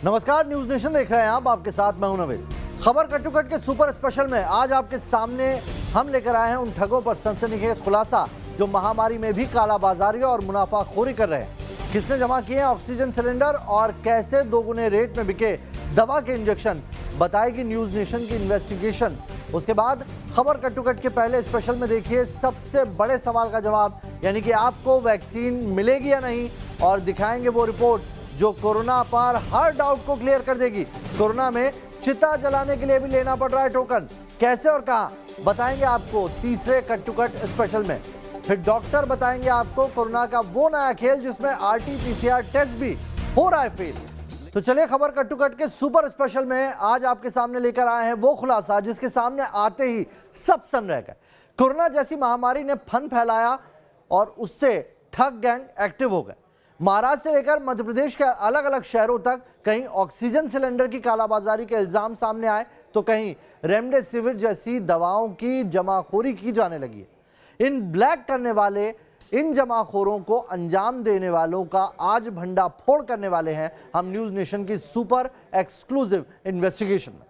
नमस्कार, news nation देख रहे हैं आप। आपके साथ मैं हूं नवीन। खबर कट टू कट के सुपर स्पेशल में आज आपके सामने हम लेकर आए हैं उन ठगों पर सनसनीखेज खुलासा जो महामारी में भी कालाबाजारी और मुनाफाखोरी कर रहे हैं। किसने जमा किए हैं ऑक्सीजन सिलेंडर और कैसे दोगुने रेट में बिके दवा के इंजेक्शन, बताएगी न्यूज नेशन की इन्वेस्टिगेशन। उसके बाद खबर कट टू कट के पहले स्पेशल में देखिए सबसे बड़े सवाल का जवाब, यानी कि आपको वैक्सीन मिलेगी या नहीं, और दिखाएंगे वो रिपोर्ट जो कोरोना पर हर डाउट को क्लियर कर देगी। कोरोना में चिता जलाने के लिए भी लेना पड़ रहा है टोकन, कैसे और कहां, बताएंगे आपको तीसरे कट टू कट स्पेशल में। फिर डॉक्टर बताएंगे आपको कोरोना का वो नया खेल जिसमें RT-PCR टेस्ट भी हो रहा है फेल। तो चलिए खबर कट टू कट के सुपर स्पेशल में आज आपके सामने लेकर आए हैं वो खुलासा जिसके सामने आते ही सब सन रह गए। कोरोना जैसी महामारी ने फन फैलाया और उससे ठग गैंग एक्टिव हो गए। महाराष्ट्र से लेकर मध्य प्रदेश के अलग अलग शहरों तक कहीं ऑक्सीजन सिलेंडर की कालाबाजारी के इल्जाम सामने आए तो कहीं रेमडेसिविर जैसी दवाओं की जमाखोरी की जाने लगी है। इन ब्लैक करने वाले, इन जमाखोरों को अंजाम देने वालों का आज भंडाफोड़ करने वाले हैं हम न्यूज नेशन की सुपर एक्सक्लूसिव इन्वेस्टिगेशन में।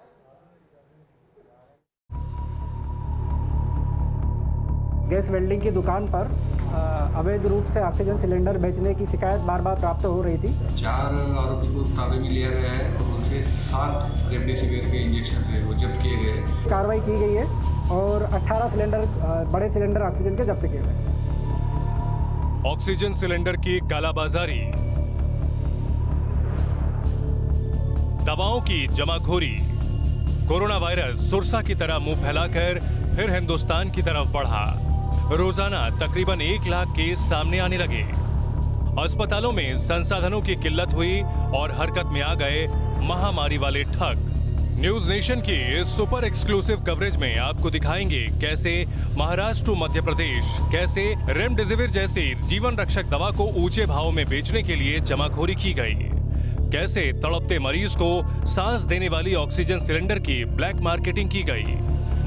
गैस वेल्डिंग की दुकान पर अवैध रूप से ऑक्सीजन सिलेंडर बेचने की शिकायत बार बार प्राप्त हो रही थी। 4 आरोपी को ताबे में लिया गया है और उनसे 7 रेमडेसिविर के इंजेक्शन से वो जब्त किए गए। कार्रवाई की गई है और 18 सिलेंडर, बड़े सिलेंडर ऑक्सीजन के जब्त किए गए। ऑक्सीजन सिलेंडर की कालाबाजारी, दवाओं की जमाखोरी, कोरोना वायरस सुरसा की तरह मुंह फैलाकर फिर हिंदुस्तान की तरफ बढ़ा। रोजाना तकरीबन 1 लाख केस सामने आने लगे। अस्पतालों में संसाधनों की किल्लत हुई और हरकत में आ गए महामारी वाले ठग। न्यूज नेशन की इस सुपर एक्सक्लूसिव कवरेज में आपको दिखाएंगे कैसे महाराष्ट्र, मध्य प्रदेश, कैसे रेमडेसिविर जैसी जीवन रक्षक दवा को ऊंचे भाव में बेचने के लिए जमाखोरी की गई, कैसे तड़पते मरीज को सांस देने वाली ऑक्सीजन सिलेंडर की ब्लैक मार्केटिंग की गई।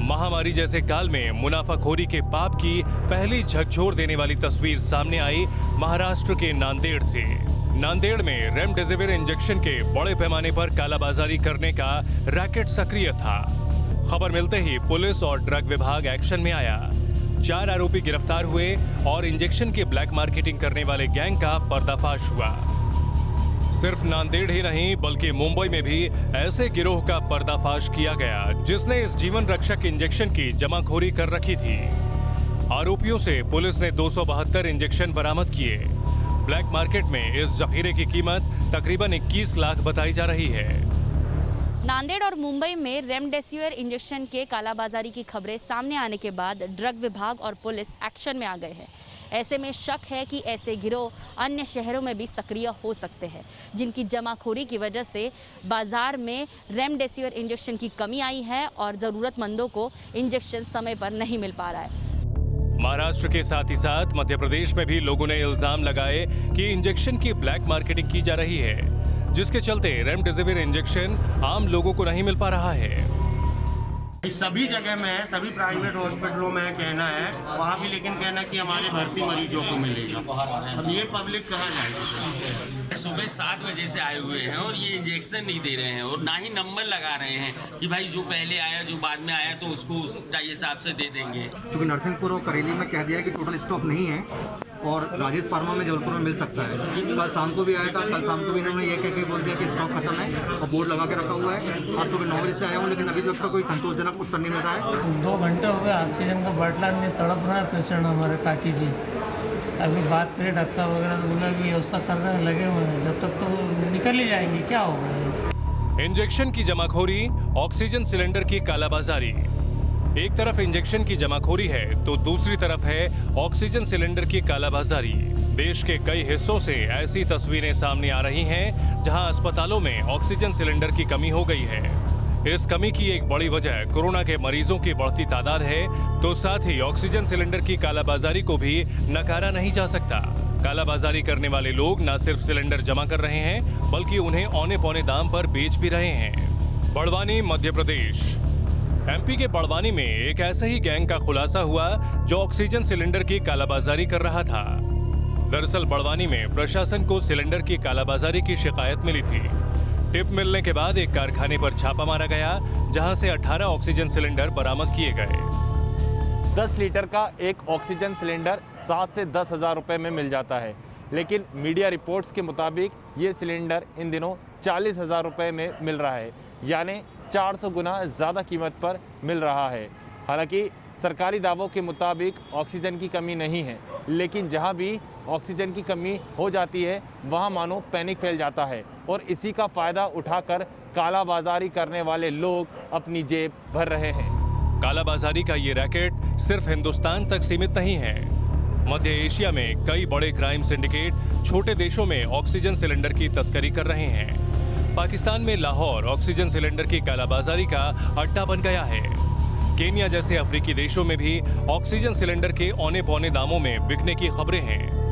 महामारी जैसे काल में मुनाफाखोरी के पाप की पहली झकझोर देने वाली तस्वीर सामने आई महाराष्ट्र के नांदेड़ से। नांदेड़ में रेमडेसिविर इंजेक्शन के बड़े पैमाने पर कालाबाजारी करने का रैकेट सक्रिय था। खबर मिलते ही पुलिस और ड्रग विभाग एक्शन में आया। 4 आरोपी गिरफ्तार हुए और इंजेक्शन की ब्लैक मार्केटिंग करने वाले गैंग का पर्दाफाश हुआ। सिर्फ नांदेड़ ही नहीं बल्कि मुंबई में भी ऐसे गिरोह का पर्दाफाश किया गया जिसने इस जीवन रक्षक इंजेक्शन की जमाखोरी कर रखी थी। आरोपियों से पुलिस ने 272 इंजेक्शन बरामद किए। ब्लैक मार्केट में इस जखीरे की कीमत तकरीबन 21 लाख बताई जा रही है। नांदेड़ और मुंबई में रेमडेसिविर इंजेक्शन के कालाबाजारी की खबरें सामने आने के बाद ड्रग विभाग और पुलिस एक्शन में आ गए हैं। ऐसे में शक है कि ऐसे गिरोह अन्य शहरों में भी सक्रिय हो सकते हैं जिनकी जमाखोरी की वजह से बाजार में रेमडेसिविर इंजेक्शन की कमी आई है और ज़रूरतमंदों को इंजेक्शन समय पर नहीं मिल पा रहा है। महाराष्ट्र के साथ ही साथ मध्य प्रदेश में भी लोगों ने इल्जाम लगाए कि इंजेक्शन की ब्लैक मार्केटिंग की जा रही है जिसके चलते रेमडेसिविर इंजेक्शन आम लोगों को नहीं मिल पा रहा है। सभी जगह में है, सभी प्राइवेट हॉस्पिटलों में कहना है, वहाँ भी लेकिन कहना कि हमारे भर्ती मरीजों को मिलेगा। अब ये पब्लिक कहाँ जाएगी? सुबह 7 बजे से आए हुए हैं और ये इंजेक्शन नहीं दे रहे हैं और ना ही नंबर लगा रहे हैं कि भाई जो पहले आया जो बाद में आया तो उसको उस हिसाब से दे देंगे। क्योंकि नरसिंहपुर और करेली में कह दिया है कि टोटल स्टॉक नहीं है और राजेश फार्मा में जबलपुर में मिल सकता है। कल शाम को भी आया था, कल शाम को भी इन्होंने ये कह के बोल दिया कि स्टॉक खत्म है और बोर्ड लगा के रखा हुआ है। आज सुबह 9 बजे से आया हूँ लेकिन अभी तक कोई संतोषजनक उत्तर नहीं मिल रहा है। 2 घंटे हो गए ऑक्सीजन का बाटला में तड़प रहा है पेशेंट हमारे काकी जी। अभी बात करें डॉक्टर साहब वगैरह तो बोला कि व्यवस्था करने में लगे हुए हैं, जब तक तो निकल ही जाएंगे, क्या होगा। इंजेक्शन की जमाखोरी, ऑक्सीजन सिलेंडर की कालाबाजारी। एक तरफ इंजेक्शन की जमाखोरी है तो दूसरी तरफ है ऑक्सीजन सिलेंडर की कालाबाजारी। देश के कई हिस्सों से ऐसी तस्वीरें सामने आ रही हैं जहां अस्पतालों में ऑक्सीजन सिलेंडर की कमी हो गई है। इस कमी की एक बड़ी वजह कोरोना के मरीजों की बढ़ती तादाद है तो साथ ही ऑक्सीजन सिलेंडर की कालाबाजारी को भी नकारा नहीं जा सकता। कालाबाजारी करने वाले लोग न सिर्फ सिलेंडर जमा कर रहे हैं बल्कि उन्हें औने पौने दाम पर बेच भी रहे हैं। बड़वानी, मध्य प्रदेश। एमपी के बड़वानी में एक ऐसे ही गैंग का खुलासा हुआ जो ऑक्सीजन सिलेंडर की कालाबाजारी कर रहा था। दरअसल बड़वानी में प्रशासन को सिलेंडर की कालाबाजारी की शिकायत मिली थी। टिप मिलने के बाद एक कारखाने पर छापा मारा गया, जहां से 18 ऑक्सीजन सिलेंडर बरामद किए गए। 10 लीटर का एक ऑक्सीजन सिलेंडर 7 से 10 हज़ार रुपये में मिल जाता है, लेकिन मीडिया रिपोर्ट्स के मुताबिक ये सिलेंडर इन दिनों 40 हज़ार रुपये में मिल रहा है, यानी 400 गुना ज़्यादा कीमत पर मिल रहा है। हालांकि सरकारी दावों के मुताबिक ऑक्सीजन की कमी नहीं है, लेकिन जहां भी ऑक्सीजन की कमी हो जाती है वहां मानो पैनिक फैल जाता है और इसी का फ़ायदा उठाकर कालाबाजारी करने वाले लोग अपनी जेब भर रहे हैं। कालाबाजारी का ये रैकेट सिर्फ हिंदुस्तान तक सीमित नहीं है। मध्य एशिया में कई बड़े क्राइम सिंडिकेट छोटे देशों में ऑक्सीजन सिलेंडर की तस्करी कर रहे हैं। पाकिस्तान में लाहौर ऑक्सीजन सिलेंडर की कालाबाजारी का अड्डा बन गया है। केन्या जैसे अफ्रीकी देशों में भी ऑक्सीजन सिलेंडर के औने पौने दामों में बिकने की खबरें हैं।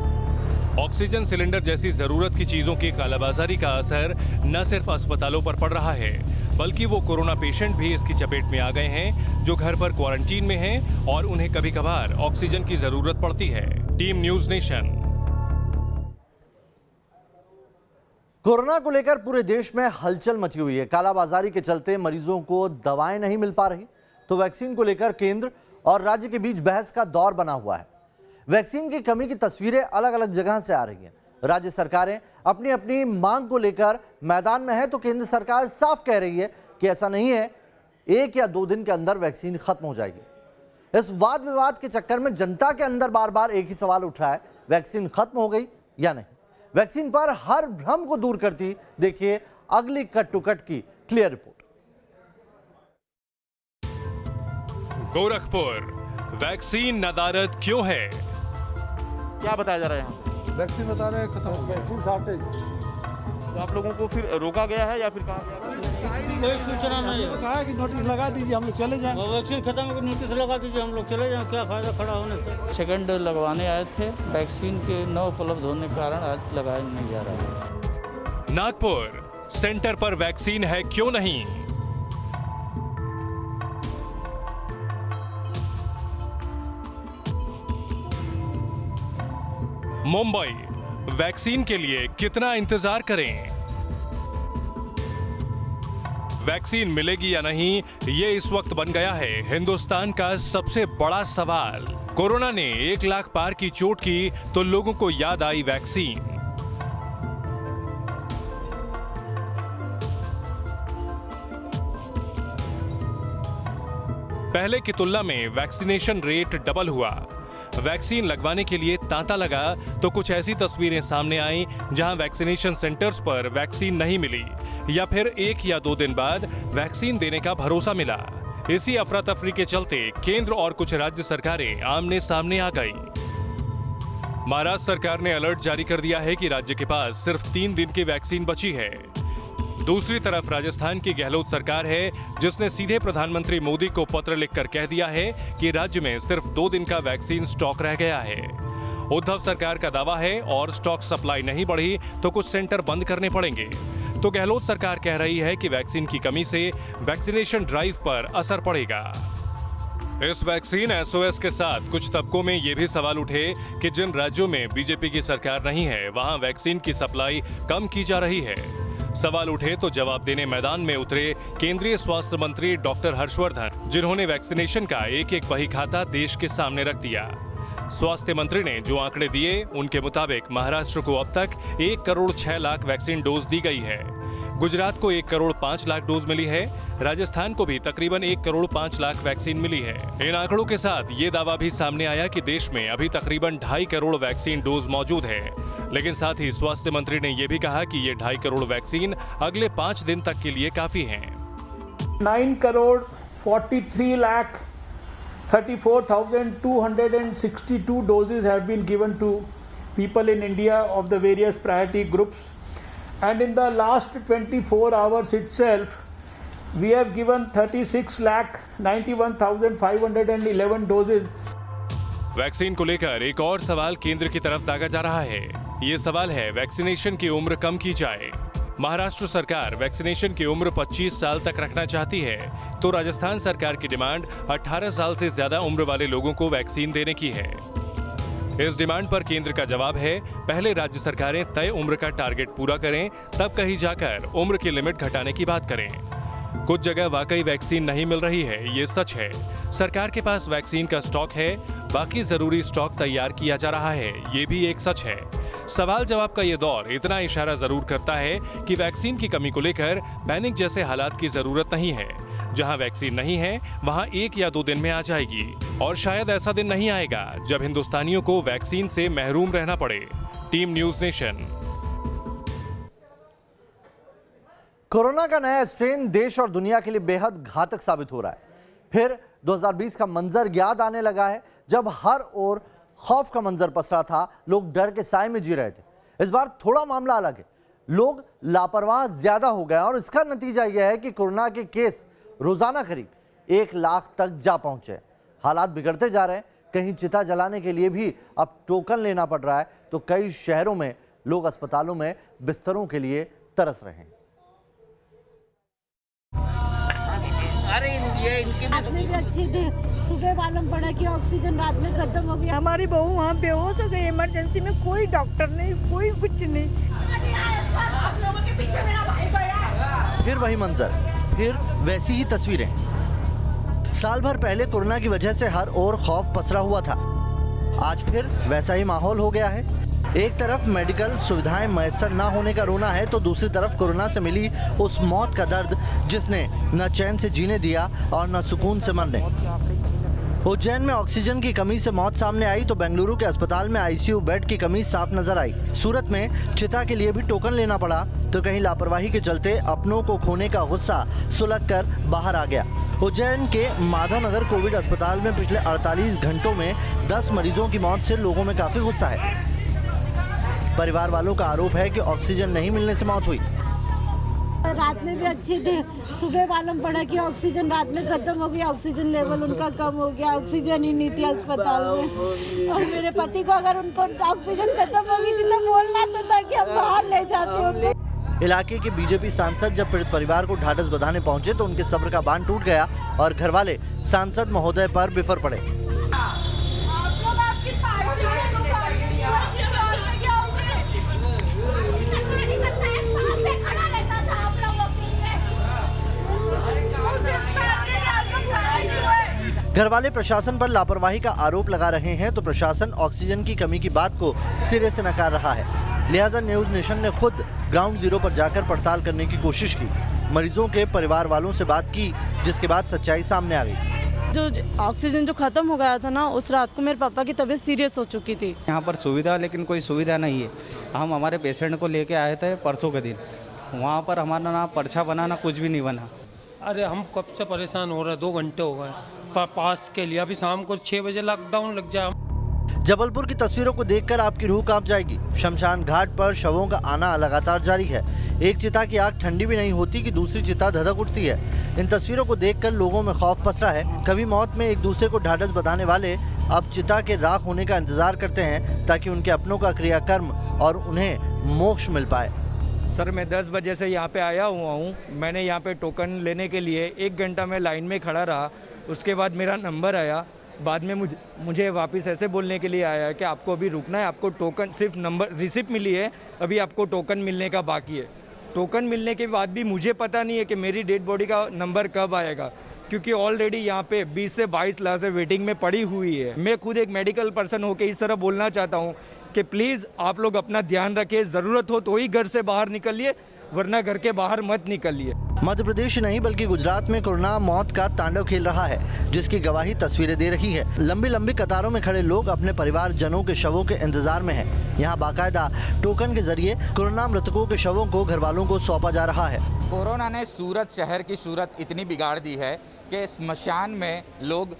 ऑक्सीजन सिलेंडर जैसी जरूरत की चीजों की कालाबाजारी का असर न सिर्फ अस्पतालों पर पड़ रहा है, बल्कि वो कोरोना पेशेंट भी इसकी चपेट में आ गए हैं जो घर पर क्वारंटीन में हैं और उन्हें कभी कभार ऑक्सीजन की जरूरत पड़ती है। Team news nation. कोरोना को लेकर पूरे देश में हलचल मची हुई है। कालाबाजारी के चलते मरीजों को दवाएं नहीं मिल पा रही, तो वैक्सीन को लेकर केंद्र और राज्य के बीच बहस का दौर बना हुआ है। वैक्सीन की कमी की तस्वीरें अलग अलग जगह से आ रही हैं। राज्य सरकारें अपनी अपनी मांग को लेकर मैदान में है, तो केंद्र सरकार साफ कह रही है कि ऐसा नहीं है 1 या 2 दिन के अंदर वैक्सीन खत्म हो जाएगी। इस वाद विवाद के चक्कर में जनता के अंदर बार बार एक ही सवाल उठ रहा है, वैक्सीन खत्म हो गई या नहीं। वैक्सीन पर हर भ्रम को दूर करती देखिए अगली कट टू कट की क्लियर रिपोर्ट। गोरखपुर वैक्सीन नदारद क्यों है? क्या बताया जा रहा है? वैक्सीन बता रहे हैं खत्म हो गया, वैक्सीन शॉर्टेज। तो आप लोगों को फिर रोका गया है या फिर कहा गया? कोई सूचना नहीं है। तो कहा कि नोटिस लगा दीजिए, हम लोग चले जाएं। वैक्सीन खत्म हो गई, नोटिस लगा दीजिए, हम लोग चले जाएं। क्या फायदा खड़ा होने से। सेकेंड डोज लगवाने आए थे, वैक्सीन के न उपलब्ध होने के कारण आज लगाया नहीं जा रहा है। नागपुर सेंटर पर वैक्सीन है क्यों नहीं? मुंबई वैक्सीन के लिए कितना इंतजार करें? वैक्सीन मिलेगी या नहीं, ये इस वक्त बन गया है हिंदुस्तान का सबसे बड़ा सवाल। कोरोना ने 1 लाख पार की चोट की तो लोगों को याद आई वैक्सीन। पहले की तुलना में वैक्सीनेशन रेट डबल हुआ। वैक्सीन लगवाने के लिए तांता लगा तो कुछ ऐसी तस्वीरें सामने आई जहां वैक्सीनेशन सेंटर्स पर वैक्सीन नहीं मिली या फिर 1 या 2 दिन बाद वैक्सीन देने का भरोसा मिला। इसी अफरा तफरी के चलते केंद्र और कुछ राज्य सरकारें आमने सामने आ गई। महाराष्ट्र सरकार ने अलर्ट जारी कर दिया है कि राज्य के पास सिर्फ 3 दिन की वैक्सीन बची है। दूसरी तरफ राजस्थान की गहलोत सरकार है जिसने सीधे प्रधानमंत्री मोदी को पत्र लिखकर कह दिया है कि राज्य में सिर्फ 2 दिन का वैक्सीन स्टॉक रह गया है। उद्धव सरकार का दावा है और स्टॉक सप्लाई नहीं बढ़ी तो कुछ सेंटर बंद करने पड़ेंगे। तो गहलोत सरकार कह रही है कि वैक्सीन की कमी से वैक्सीनेशन ड्राइव पर असर पड़ेगा। इस वैक्सीन एसओएस के साथ कुछ तबकों में ये भी सवाल उठे कि जिन राज्यों में बीजेपी की सरकार नहीं है वहां वैक्सीन की सप्लाई कम की जा रही है। सवाल उठे तो जवाब देने मैदान में उतरे केंद्रीय स्वास्थ्य मंत्री डॉक्टर हर्षवर्धन, जिन्होंने वैक्सीनेशन का एक बही खाता देश के सामने रख दिया। स्वास्थ्य मंत्री ने जो आंकड़े दिए उनके मुताबिक महाराष्ट्र को अब तक 1 करोड़ 6 लाख वैक्सीन डोज दी गई है। गुजरात को 1 करोड़ 5 लाख डोज मिली है। राजस्थान को भी तकरीबन 1 करोड़ 5 लाख वैक्सीन मिली है। इन आंकड़ों के साथ ये दावा भी सामने आया कि देश में अभी तकरीबन 2.5 करोड़ वैक्सीन डोज मौजूद है। लेकिन साथ ही स्वास्थ्य मंत्री ने यह भी कहा कि ये 2.5 करोड़ वैक्सीन अगले 5 दिन तक के लिए काफी है। 9 crore 43 lakh 34,262 doses have been given to people in India of the various priority groups, and in the last 24 hours itself we have given 36,91,511 doses. Vaccine को लेकर एक और सवाल केंद्र की तरफ दागा जा रहा है। ये सवाल है वैक्सीनेशन की उम्र कम की जाए। महाराष्ट्र सरकार वैक्सीनेशन की उम्र 25 साल तक रखना चाहती है, तो राजस्थान सरकार की डिमांड 18 साल से ज्यादा उम्र वाले लोगों को वैक्सीन देने की है। इस डिमांड पर केंद्र का जवाब है, पहले राज्य सरकारें तय उम्र का टारगेट पूरा करें, तब कहीं जाकर उम्र की लिमिट घटाने की बात करें। कुछ जगह वाकई वैक्सीन नहीं मिल रही है, ये सच है। सरकार के पास वैक्सीन का स्टॉक है, बाकी जरूरी स्टॉक तैयार किया जा रहा है, ये भी एक सच है। सवाल जवाब का ये दौर इतना इशारा जरूर करता है कि वैक्सीन की कमी को लेकर पैनिक जैसे हालात की जरूरत नहीं है। जहां वैक्सीन नहीं है वहां 1 या 2 दिन में आ जाएगी, और शायद ऐसा दिन नहीं आएगा जब हिंदुस्तानियों को वैक्सीन से महरूम रहना पड़े। Team news nation. कोरोना का नया स्ट्रेन देश और दुनिया के लिए बेहद घातक साबित हो रहा है। फिर 2020 का मंजर याद आने लगा है, जब हर ओर खौफ का मंजर पसरा था, लोग डर के साए में जी रहे थे। इस बार थोड़ा मामला अलग है, लोग लापरवाह ज्यादा हो गए और इसका नतीजा यह है कि कोरोना के केस रोजाना करीब 1 लाख तक जा पहुंचे। हालात बिगड़ते जा रहे हैं। कहीं चिता जलाने के लिए भी अब टोकन लेना पड़ रहा है, तो कई शहरों में लोग अस्पतालों में बिस्तरों के लिए तरस रहे हैं। अरे ये इनकी भी अच्छी थी, सुबह मालूम पड़ा कि ऑक्सीजन रात में खत्म हो गया। हमारी बहू वहाँ बेहोश हो गई इमरजेंसी में, कोई डॉक्टर नहीं, कोई कुछ नहीं। फिर वही मंजर, फिर वैसी ही तस्वीरें। साल भर पहले कोरोना की वजह से हर ओर खौफ पसरा हुआ था, आज फिर वैसा ही माहौल हो गया है। एक तरफ मेडिकल सुविधाएं मैसर ना होने का रोना है, तो दूसरी तरफ कोरोना से मिली उस मौत का दर्द जिसने न चैन से जीने दिया और न सुकून से मरने। उज्जैन में ऑक्सीजन की कमी से मौत सामने आई, तो बेंगलुरु के अस्पताल में आईसीयू बेड की कमी साफ नजर आई। सूरत में चिता के लिए भी टोकन लेना पड़ा, तो कहीं लापरवाही के चलते अपनों को खोने का गुस्सा सुलग कर बाहर आ गया। उज्जैन के माधवनगर कोविड अस्पताल में पिछले 48 घंटों में 10 मरीजों की मौत से लोगों में काफी गुस्सा है। परिवार वालों का आरोप है कि ऑक्सीजन नहीं मिलने से मौत हुई। रात में भी अच्छी थी, सुबह मालूम पड़ा कि ऑक्सीजन रात में खत्म हो गया, ऑक्सीजन लेवल उनका कम हो गया, ऑक्सीजन ही नहीं थी अस्पताल में। और मेरे पति को अगर उनको ऑक्सीजन खत्म हो गई थी तो बोलना तो था कि हम बाहर ले जाते उनको। इलाके के बीजेपी सांसद जब पीड़ित परिवार को ढाढ़स बंधाने पहुंचे तो उनके सब्र का बांध टूट गया और घरवाले सांसद महोदय पर बिफर पड़े। घरवाले प्रशासन पर लापरवाही का आरोप लगा रहे हैं, तो प्रशासन ऑक्सीजन की कमी की बात को सिरे से नकार रहा है। लिहाजा न्यूज़ नेशन ने खुद ग्राउंड जीरो पर जाकर पड़ताल करने की कोशिश की, मरीजों के परिवार वालों से बात की, जिसके बाद सच्चाई सामने आ गई। जो ऑक्सीजन जो खत्म हो गया था ना, उस रात को मेरे पापा की तबीयत सीरियस हो चुकी थी। यहाँ पर सुविधा, लेकिन कोई सुविधा नहीं है। हम हमारे पेशेंट को लेके आए थे परसों के दिन, वहाँ पर हमारा ना पर्चा बना ना कुछ भी नहीं बना। अरे हम कब से परेशान हो रहे हैं, 2 घंटे हो गए पास के लिए। अभी शाम को 6 बजे लॉकडाउन लग जाए। जबलपुर की तस्वीरों को देखकर आपकी रूह कांप जाएगी। शमशान घाट पर शवों का आना लगातार जारी है। एक चिता की आग ठंडी भी नहीं होती कि दूसरी चिता धधक उठती है। इन तस्वीरों को देखकर लोगों में खौफ पसरा है। कभी मौत में एक दूसरे को ढाढ़स बंधाने वाले अब चिता के राख होने का इंतजार करते हैं, ताकि उनके अपनों का क्रियाकर्म और उन्हें मोक्ष मिल पाए। सर, मैं 10 बजे से यहाँ पे आया हुआ हूँ। मैंने यहाँ पे टोकन लेने के लिए 1 घंटा में लाइन में खड़ा रहा। उसके बाद मेरा नंबर आया, बाद में मुझे वापस ऐसे बोलने के लिए आया कि आपको अभी रुकना है, आपको टोकन सिर्फ नंबर रिसिप्ट मिली है, अभी आपको टोकन मिलने का बाकी है। टोकन मिलने के बाद भी मुझे पता नहीं है कि मेरी डेड बॉडी का नंबर कब आएगा, क्योंकि ऑलरेडी यहाँ पे 20 से 22 लाशें वेटिंग में पड़ी हुई है। मैं खुद एक मेडिकल पर्सन होकर इस तरह बोलना चाहता हूँ कि प्लीज़ आप लोग अपना ध्यान रखें, ज़रूरत हो तो ही घर से बाहर निकलिए, वरना घर के बाहर मत निकलिए। मध्य प्रदेश नहीं बल्कि गुजरात में कोरोना मौत का तांडव खेल रहा है, जिसकी गवाही तस्वीरें दे रही है। लंबी लंबी कतारों में खड़े लोग अपने परिवारजनों के शवों के इंतजार में हैं। यहाँ बाकायदा टोकन के जरिए कोरोना मृतकों के शवों को घर वालों को सौंपा जा रहा है। कोरोना ने सूरत शहर की सूरत इतनी बिगाड़ दी है कि स्मशान में लोग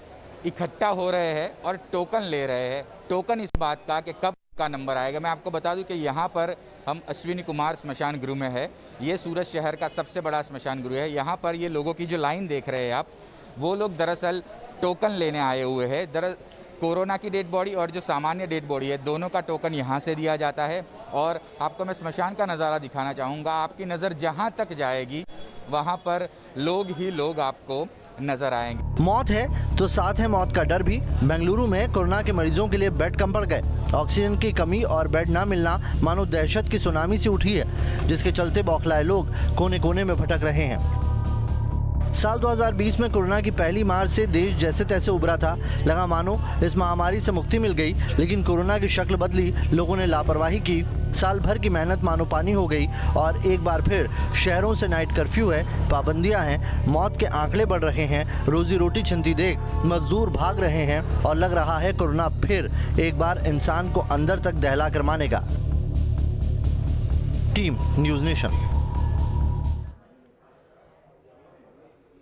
इकट्ठा हो रहे हैं और टोकन ले रहे हैं। टोकन इस बात का कि कब का नंबर आएगा। मैं आपको बता दूं कि यहाँ पर हम अश्विनी कुमार स्मशान गृह में है। ये सूरत शहर का सबसे बड़ा स्मशान गृह है। यहाँ पर ये लोगों की जो लाइन देख रहे हैं आप, वो लोग दरअसल टोकन लेने आए हुए हैं। कोरोना की डेड बॉडी और जो सामान्य डेड बॉडी है, दोनों का टोकन यहाँ से दिया जाता है। और आपको मैं स्मशान का नज़ारा दिखाना चाहूँगा। आपकी नज़र जहाँ तक जाएगी वहाँ पर लोग ही लोग आपको नजर आएंगे। मौत है तो साथ है मौत का डर भी। बेंगलुरु में कोरोना के मरीजों के लिए बेड कम पड़ गए। ऑक्सीजन की कमी और बेड ना मिलना मानो दहशत की सुनामी सी उठी है, जिसके चलते बौखलाए लोग कोने कोने में भटक रहे हैं। साल 2020 में कोरोना की पहली मार से देश जैसे तैसे उभरा था। लगा मानो इस महामारी से मुक्ति मिल गई, लेकिन कोरोना की शक्ल बदली, लोगों ने लापरवाही की, साल भर की मेहनत मानो पानी हो गई और एक बार फिर शहरों से नाइट कर्फ्यू है, पाबंदियां हैं, मौत के आंकड़े बढ़ रहे हैं, रोजी रोटी छिनती देख मजदूर भाग रहे हैं और लग रहा है कोरोना फिर एक बार इंसान को अंदर तक दहला कर मानेगा। Team news nation.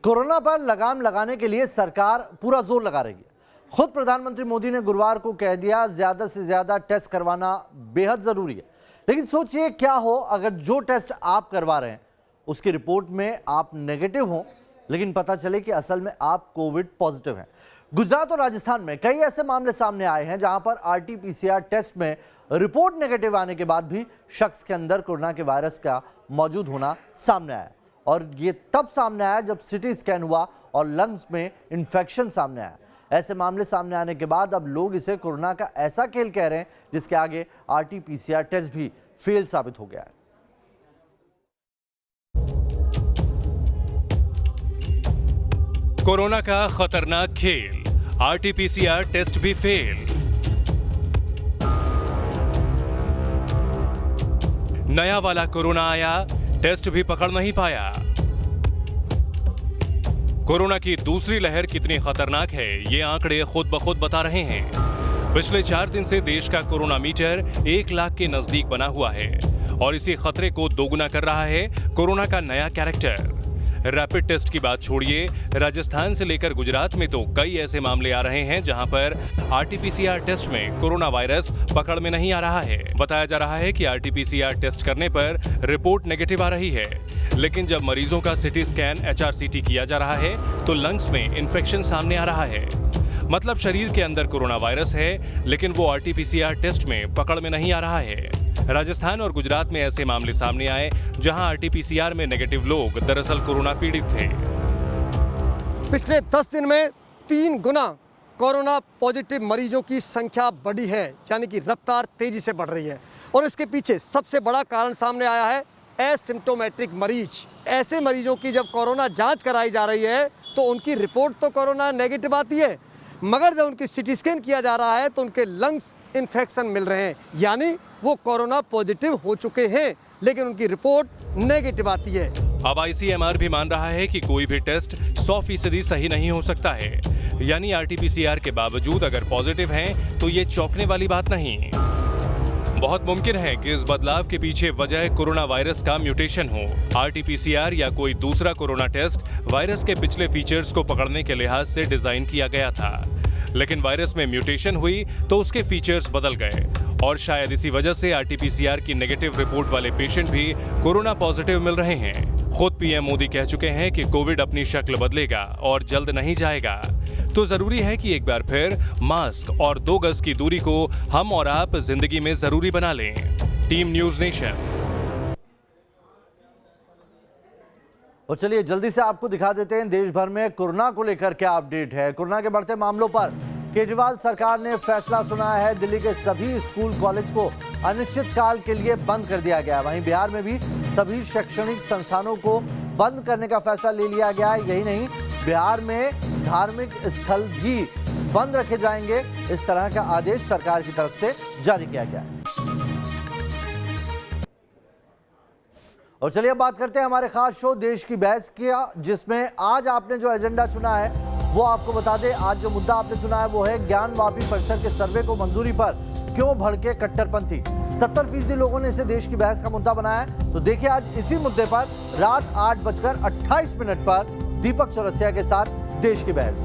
कोरोना पर लगाम लगाने के लिए सरकार पूरा जोर लगा रही है। खुद प्रधानमंत्री मोदी ने गुरुवार को कह दिया, ज्यादा से ज्यादा टेस्ट करवाना बेहद जरूरी है। लेकिन सोचिए क्या हो अगर जो टेस्ट आप करवा रहे हैं उसकी रिपोर्ट में आप नेगेटिव हो, लेकिन पता चले कि असल में आप कोविड पॉजिटिव हैं। गुजरात और राजस्थान में कई ऐसे मामले सामने आए हैं जहां पर RT-PCR टेस्ट में रिपोर्ट नेगेटिव आने के बाद भी शख्स के अंदर कोरोना के वायरस का मौजूद होना सामने आया। और ये तब सामने आया जब CT स्कैन हुआ और लंग्स में इन्फेक्शन सामने आया। ऐसे मामले सामने आने के बाद अब लोग इसे कोरोना का ऐसा खेल कह रहे हैं जिसके आगे RT-PCR टेस्ट भी फेल साबित हो गया है। कोरोना का खतरनाक खेल, RT-PCR टेस्ट भी फेल। नया वाला कोरोना आया, टेस्ट भी पकड़ नहीं पाया। कोरोना की दूसरी लहर कितनी खतरनाक है, ये आंकड़े खुद ब खुद बता रहे हैं। पिछले 4 दिन से देश का कोरोना मीटर 1 लाख के नजदीक बना हुआ है और इसी खतरे को दोगुना कर रहा है कोरोना का नया कैरेक्टर। रैपिड टेस्ट की बात छोड़िए, राजस्थान से लेकर गुजरात में तो कई ऐसे मामले आ रहे हैं जहां पर RT-PCR टेस्ट में कोरोना वायरस पकड़ में नहीं आ रहा है। बताया जा रहा है कि RT-PCR टेस्ट करने पर रिपोर्ट नेगेटिव आ रही है, लेकिन जब मरीजों का CT स्कैन HRCT किया जा रहा है तो लंग्स में इन्फेक्शन सामने आ रहा है। मतलब शरीर के अंदर कोरोना वायरस है, लेकिन वो RT-PCR टेस्ट में पकड़ में नहीं आ रहा है। राजस्थान और गुजरात में ऐसे मामले सामने आए जहां RT-PCR में नेगेटिव लोग दरअसल कोरोना पीड़ित थे। पिछले 10 दिन में 3 गुना कोरोना पॉजिटिव मरीजों की संख्या बढ़ी है, यानी कि रफ्तार तेजी से बढ़ रही है। और इसके पीछे सबसे बड़ा कारण सामने आया है एसिम्प्टोमेटिक मरीज। ऐसे मरीजों की जब कोरोना जांच कराई जा रही है तो उनकी रिपोर्ट तो कोरोना नेगेटिव आती है, मगर जब उनकी CT स्कैन किया जा रहा है तो उनके लंग्स इन्फेक्शन मिल रहे हैं, यानी वो कोरोना पॉजिटिव हो चुके हैं, लेकिन उनकी रिपोर्ट नेगेटिव आती है। अब ICMR भी मान रहा है कि कोई भी टेस्ट 100% सही नहीं हो सकता है, यानी RT-PCR के बावजूद अगर पॉजिटिव हैं तो ये चौंकने वाली बात नहीं। बहुत मुमकिन है कि इस बदलाव के पीछे वजह कोरोना वायरस का म्यूटेशन हो। RT-PCR या कोई दूसरा कोरोना टेस्ट वायरस के पिछले फीचर्स को पकड़ने के लिहाज से डिजाइन किया गया था, लेकिन वायरस में म्यूटेशन हुई तो उसके फीचर्स बदल गए और शायद इसी वजह से RT-PCR की नेगेटिव रिपोर्ट वाले पेशेंट भी कोरोना पॉजिटिव मिल रहे हैं। खुद PM मोदी कह चुके हैं कि कोविड अपनी शक्ल बदलेगा और जल्द नहीं जाएगा, तो जरूरी है कि एक बार फिर मास्क और 2 गज की दूरी को हम और आप जिंदगी में जरूरी बना लें। Team news nation. और चलिए जल्दी से आपको दिखा देते हैं देश भर में कोरोना को लेकर क्या अपडेट है। कोरोना के बढ़ते मामलों पर केजरीवाल सरकार ने फैसला सुनाया है। दिल्ली के सभी स्कूल कॉलेज को अनिश्चित काल के लिए बंद कर दिया गया है। वहीं बिहार में भी सभी शैक्षणिक संस्थानों को बंद करने का फैसला ले लिया गया है। यही नहीं, बिहार में धार्मिक स्थल भी बंद रखे जाएंगे। इस तरह का आदेश सरकार की तरफ से जारी किया गया है। और चलिए अब बात करते हैं हमारे खास शो देश की बहस किया, जिसमें आज आपने जो एजेंडा चुना है वो आपको बता दें। आज जो मुद्दा आपने चुना है वो है ज्ञानवापी परिसर के सर्वे को मंजूरी पर क्यों भड़के कट्टरपंथी। 70% लोगों ने इसे देश की बहस का मुद्दा बनाया है। तो देखिए आज इसी मुद्दे पर रात 8:28 पर दीपक चौरसिया के साथ देश की बहस।